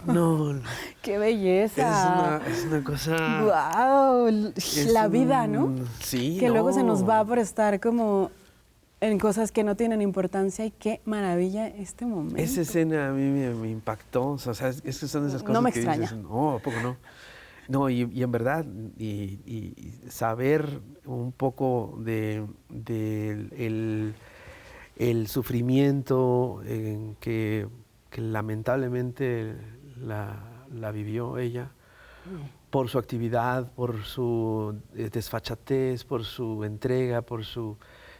[SPEAKER 2] no,
[SPEAKER 3] ¡Qué belleza!
[SPEAKER 2] es una cosa...
[SPEAKER 3] ¡Guau! La vida, ¿no?
[SPEAKER 2] Sí,
[SPEAKER 3] que luego se nos
[SPEAKER 2] no.
[SPEAKER 3] va por estar como en cosas que no tienen importancia y qué maravilla este momento.
[SPEAKER 2] Esa escena a mí me impactó, o sea, es que son esas cosas
[SPEAKER 3] No me
[SPEAKER 2] que
[SPEAKER 3] extraña.
[SPEAKER 2] dices, no, ¿a poco no? No, y en verdad, y saber un poco el sufrimiento que lamentablemente la vivió ella, por su actividad, por su desfachatez, por su entrega, por su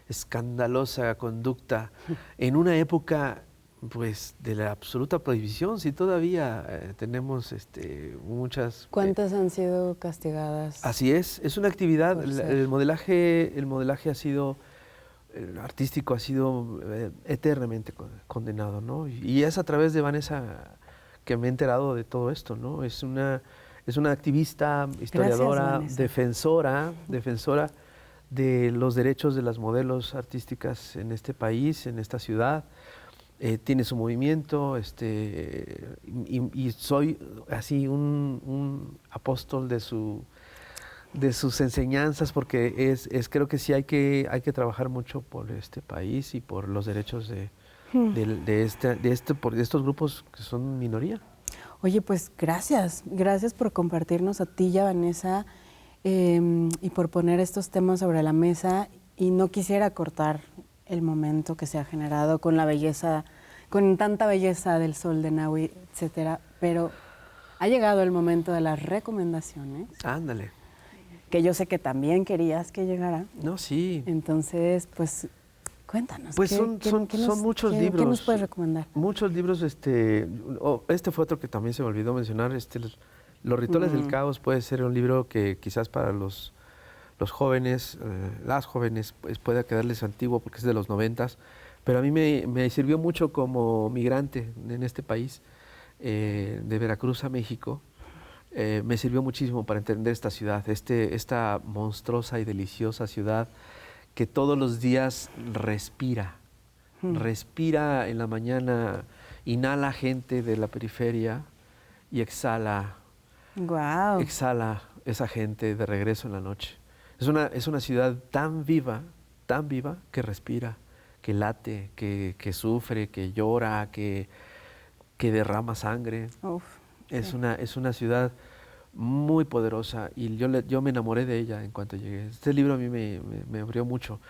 [SPEAKER 2] escandalosa conducta, en una época pues de la absoluta prohibición, si todavía tenemos muchas...
[SPEAKER 1] ¿Cuántas han sido castigadas?
[SPEAKER 2] Así es una actividad,
[SPEAKER 1] Por ser.
[SPEAKER 2] el modelaje ha sido, el artístico ha sido eternamente condenado, ¿no? Y es a través de Vanessa que me he enterado de todo esto, ¿no? Es una activista, historiadora,
[SPEAKER 1] Vanessa.
[SPEAKER 2] defensora de los derechos de las modelos artísticas en este país, en esta ciudad. Tiene su movimiento, y soy así un apóstol de sus enseñanzas, porque creo que sí hay que trabajar mucho por este país y por los derechos de estos grupos que son minoría.
[SPEAKER 1] Oye, pues gracias por compartirnos a ti y a Vanessa y por poner estos temas sobre la mesa. Y no quisiera cortar el momento que se ha generado con la belleza, con tanta belleza del sol de Nahui, etcétera, pero ha llegado el momento de las recomendaciones.
[SPEAKER 2] Ándale.
[SPEAKER 1] Que yo sé que también querías que llegara.
[SPEAKER 2] No, sí.
[SPEAKER 1] Entonces, pues cuéntanos.
[SPEAKER 2] Pues son muchos libros.
[SPEAKER 1] ¿Qué nos puedes recomendar?
[SPEAKER 2] Muchos libros, este fue otro que también se me olvidó mencionar, Los rituales del caos puede ser un libro que quizás para los jóvenes, las jóvenes, pues pueda quedarles antiguo porque es de los 90s, pero a mí me sirvió mucho como migrante en este país, de Veracruz a México. Me sirvió muchísimo para entender esta ciudad, esta monstruosa y deliciosa ciudad que todos los días respira en la mañana, inhala gente de la periferia y exhala esa gente de regreso en la noche. Es una ciudad tan viva, que respira, que late, que sufre, que llora, que derrama sangre.
[SPEAKER 1] Uf,
[SPEAKER 2] Es
[SPEAKER 1] sí.
[SPEAKER 2] una ciudad muy poderosa y yo me enamoré de ella en cuanto llegué. Este libro a mí me abrió mucho.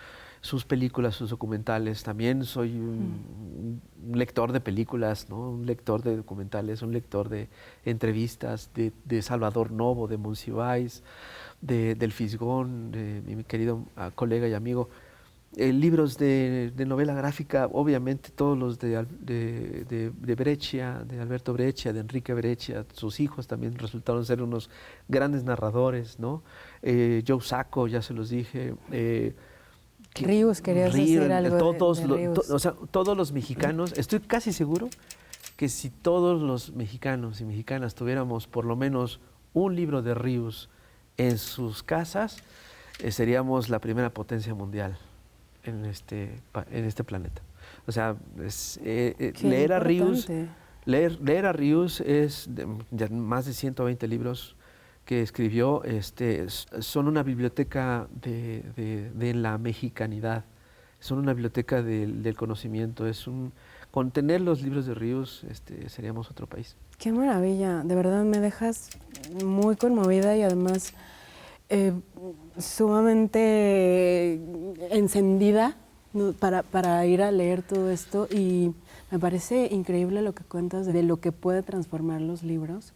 [SPEAKER 2] Sus películas, sus documentales. También soy un lector de películas, ¿no? Un lector de documentales, un lector de entrevistas de Salvador Novo, de Monsiváis, del Fisgón, de mi querido colega y amigo. Libros de novela gráfica, obviamente todos los de Breccia, de Alberto Breccia, de Enrique Breccia. Sus hijos también resultaron ser unos grandes narradores, ¿no? Joe Sacco, ya se los dije.
[SPEAKER 1] Ríos, querías decir algo de Ríos.
[SPEAKER 2] o sea, todos los mexicanos, estoy casi seguro que si todos los mexicanos y mexicanas tuviéramos por lo menos un libro de Ríos en sus casas, seríamos la primera potencia mundial en este planeta. O sea, leer a Ríos Leer a Ríos es ya más de 120 libros que escribió, son una biblioteca de la mexicanidad, son una biblioteca del conocimiento, con tener los libros de Ríos seríamos otro país.
[SPEAKER 1] Qué maravilla, de verdad me dejas muy conmovida y además sumamente encendida, ¿no? para ir a leer todo esto, y me parece increíble lo que cuentas de lo que puede transformar los libros.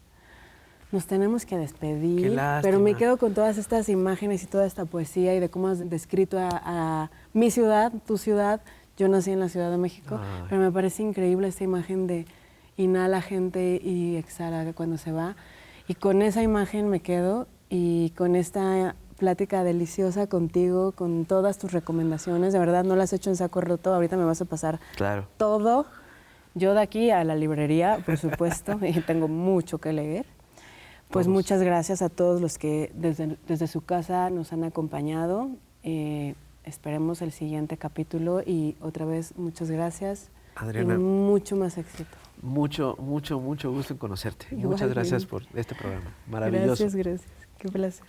[SPEAKER 1] Nos tenemos que despedir,
[SPEAKER 2] Qué lástima.
[SPEAKER 1] pero me quedo con todas estas imágenes y toda esta poesía y de cómo has descrito a mi ciudad, tu ciudad. Yo nací en la Ciudad de México, pero me parece increíble esta imagen de inhala gente y exhala cuando se va. Y con esa imagen me quedo, y con esta plática deliciosa contigo, con todas tus recomendaciones. De verdad, no las he hecho en saco roto. Ahorita me vas a pasar todo. Yo de aquí a la librería, por supuesto, y tengo mucho que leer. Pues muchas gracias a todos los que desde su casa nos han acompañado. Esperemos el siguiente capítulo y otra vez muchas gracias.
[SPEAKER 2] Adriana,
[SPEAKER 1] y mucho más éxito.
[SPEAKER 2] Mucho gusto en conocerte.
[SPEAKER 1] Igualmente.
[SPEAKER 2] Muchas gracias por este programa. Maravilloso.
[SPEAKER 1] Gracias. Qué placer.